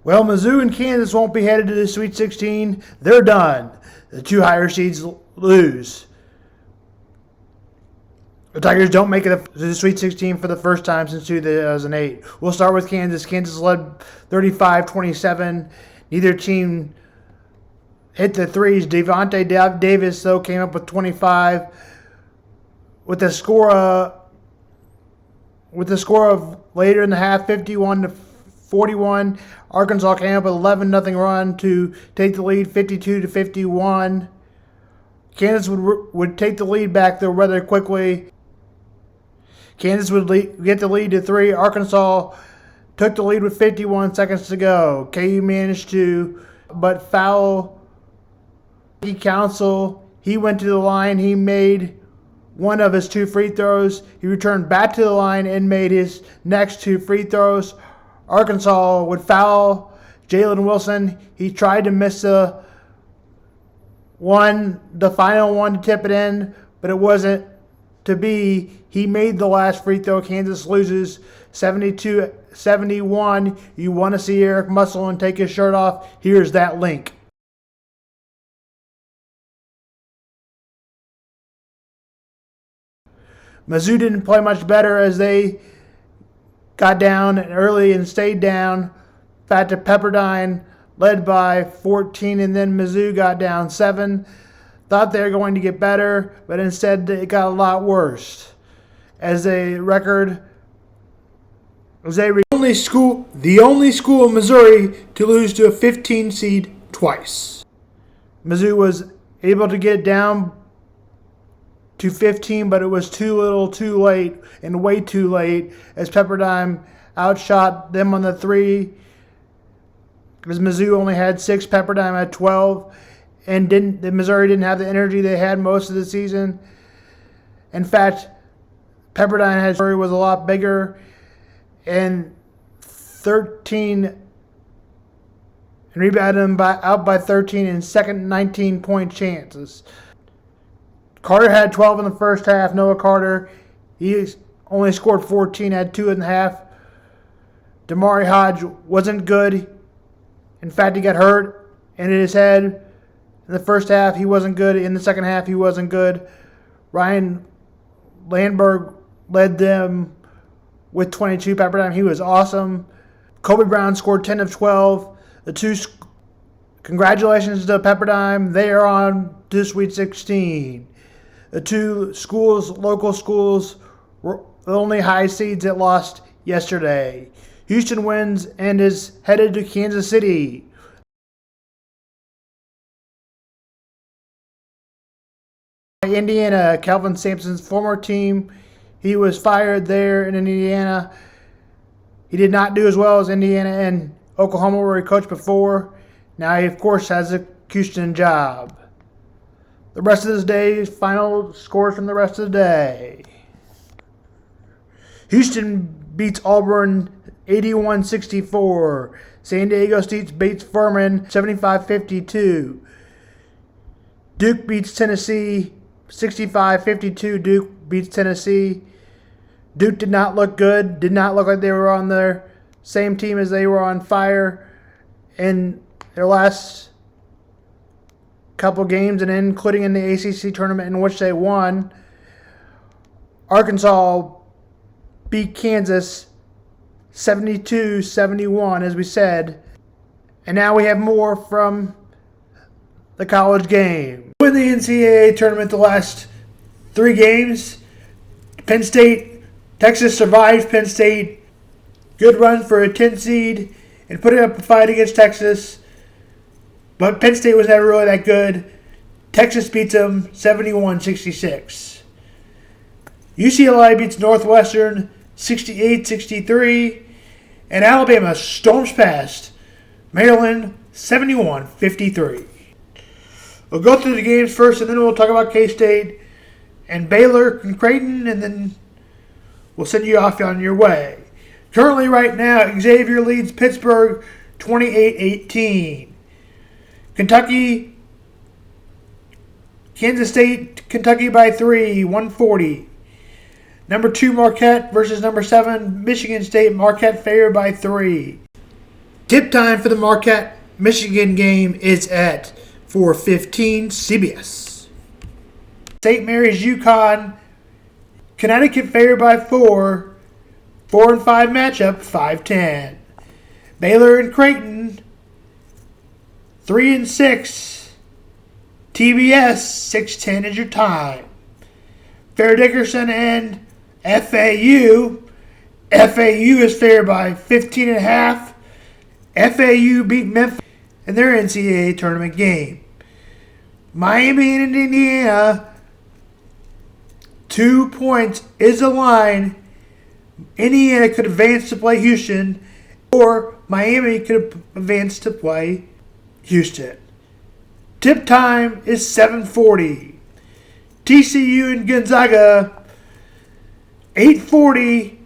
Well, Mizzou and Kansas won't be headed to the Sweet 16. They're done. The two higher seeds lose. The Tigers don't make it to the Sweet 16 for the first time since 2008. We'll start with Kansas. Kansas led 35-27. Neither team hit the threes. Devontae Davis, though, came up with 25. With the score of later in the half, 51-41, Arkansas came up with 11-0 run to take the lead, 52-51. Kansas would take the lead back, though, rather quickly. Kansas would get the lead to 3. Arkansas took the lead with 51 seconds to go. KU managed to, but foul counsel. He went to the line. He made one of his 2 free throws. He returned back to the line and made his next 2 free throws. Arkansas would foul Jalen Wilson. He tried to miss the final one to tip it in, but it wasn't to be. He made the last free throw. Kansas loses 72-71. You want to see Eric Musselman take his shirt off? Here's that link. Mizzou didn't play much better as they got down early and stayed down. Back to Pepperdine, led by 14, and then Mizzou got down 7. Thought they were going to get better, but instead it got a lot worse. The only school in Missouri to lose to a 15 seed twice. Mizzou was able to get down to 15, but it was too little, too late, and way too late as Pepperdine outshot them on the 3. Because Mizzou only had 6, Pepperdine had 12, and Missouri didn't have the energy they had most of the season. In fact, Missouri was a lot bigger, and 13, and rebounded them out by 13 in second 19-point chances. Carter had 12 in the first half. Noah Carter, he only scored 14, had 2 in the half. Damari Hodge wasn't good. In fact, he got hurt and hit his head. In the first half, he wasn't good. In the second half, he wasn't good. Ryan Landberg led them with 22. Pepperdine, he was awesome. Kobe Brown scored 10 of 12. Congratulations to Pepperdine. They are on to Sweet 16. The 2 local schools, were the only high seeds that lost yesterday. Houston wins and is headed to Kansas City. Indiana, Calvin Sampson's former team, he was fired there in Indiana. He did not do as well as Indiana and Oklahoma, where he coached before. Now he, of course, has a Houston job. The rest of this day, final scores from the rest of the day. Houston beats Auburn 81-64. San Diego State beats Furman 75-52. Duke beats Tennessee 65-52. Duke beats Tennessee. Duke did not look good. Did not look like they were on their same team as they were on fire in their last couple games, and including in the ACC tournament in which they won. Arkansas beat Kansas 72-71, as we said. And now we have more from the college game. In the NCAA tournament, the last 3 games, Texas survived Penn State. Good run for a 10 seed and put up a fight against Texas. But Penn State was never really that good. Texas beats them 71-66. UCLA beats Northwestern 68-63. And Alabama storms past Maryland 71-53. We'll go through the games first, and then we'll talk about K-State and Baylor and Creighton, and then we'll send you off on your way. Currently, right now, Xavier leads Pittsburgh 28-18. Kansas State, Kentucky by 3, 140. Number 2, Marquette versus number 7, Michigan State. Marquette favored by 3. Tip time for the Marquette Michigan game is at 4:15 CBS. St. Mary's UConn. Connecticut favored by 4. 4 and 5 matchup, 5-10. Baylor and Creighton, 3 and 6. TBS, 6-10 is your time. Fair Dickerson and FAU. FAU is favored by 15.5. FAU beat Memphis in their NCAA tournament game. Miami and Indiana, 2 points is the line. Indiana could advance to play Houston, or Miami could advance to play Houston. Tip time is 7:40. TCU and Gonzaga, 8:40.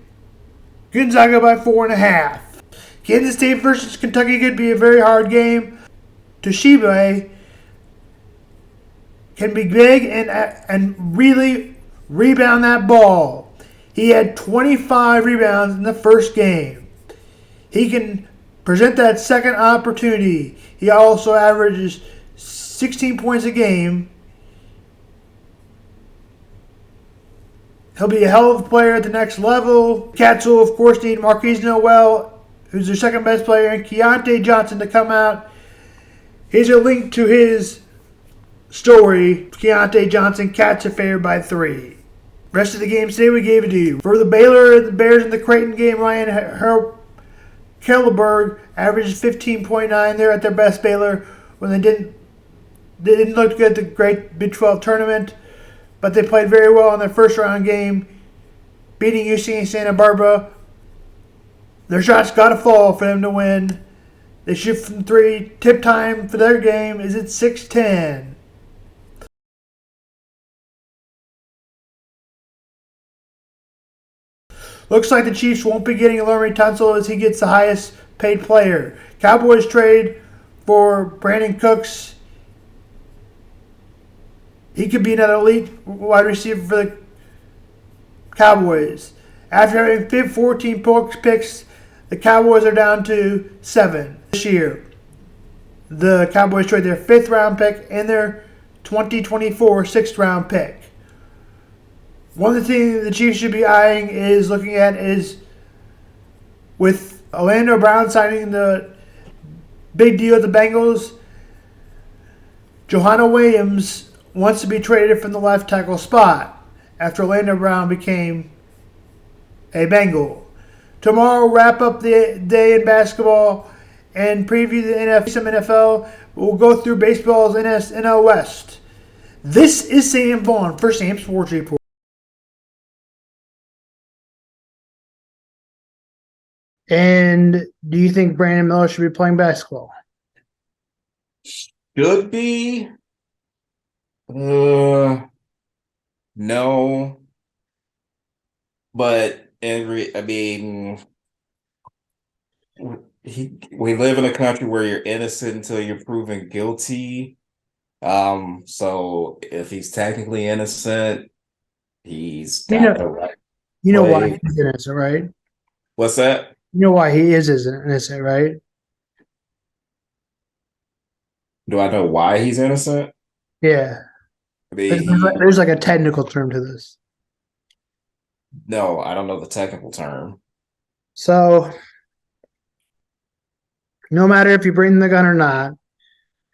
Gonzaga by 4.5. Kansas State versus Kentucky could be a very hard game. Toshiba can be big and really rebound that ball. He had 25 rebounds in the first game. He can present that second opportunity. He also averages 16 points a game. He'll be a hell of a player at the next level. Cats will, of course, need Marquise Noel, who's their second best player, and Keontae Johnson to come out. Here's a link to his story. Keontae Johnson, Cats are favored by 3. Rest of the games today we gave it to you. For the Baylor, the Bears, and the Creighton game, Ryan Kelleberg averages 15.9. They're at their best. Baylor when they didn't look good at the great Big 12 tournament, but they played very well in their first round game, beating UC Santa Barbara. Their shots got to fall for them to win. They shoot from 3. Tip time for their game is at 6:10. Looks like the Chiefs won't be getting Laremy Tunsil as he gets the highest paid player. Cowboys trade for Brandon Cooks. He could be another elite wide receiver for the Cowboys. After having 14 picks, the Cowboys are down to 7 this year. The Cowboys trade their 5th round pick and their 2024 6th round pick. One of the things the Chiefs should be eyeing is looking at is with Orlando Brown signing the big deal with the Bengals, Johanna Williams wants to be traded from the left tackle spot after Orlando Brown became a Bengal. Tomorrow we'll wrap up the day in basketball and preview the NFL. We'll go through baseball's NL West. This is Sam Vaughn for Sam Sports Report. And do you think Brandon Miller should be playing basketball? Should be. No. But we live in a country where you're innocent until you're proven guilty. So if he's technically innocent, he's got the right. You know why he's innocent, right? What's that? You know why he is innocent, right? Do I know why he's innocent? Yeah. There's like a technical term to this. No, I don't know the technical term. So, no matter if you bring the gun or not,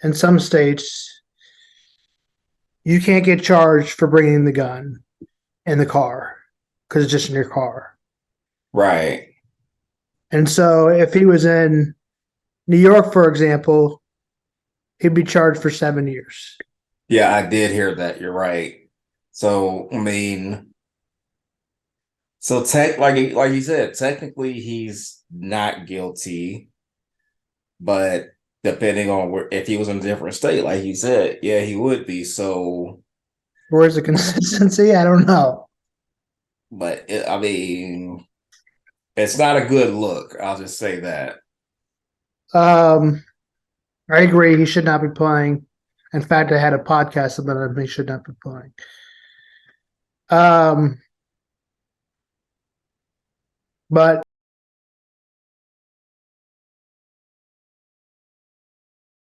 in some states, you can't get charged for bringing the gun in the car because it's just in your car. Right. And so if he was in New York, for example, he'd be charged for 7 years. Yeah, I did hear that. You're right. So, like you said, technically he's not guilty, but depending on if he was in a different state, like you said, yeah, he would be. So, where's the consistency? I don't know. But it's not a good look. I'll just say that. I agree. He should not be playing. In fact, I had a podcast about him. He should not be playing. But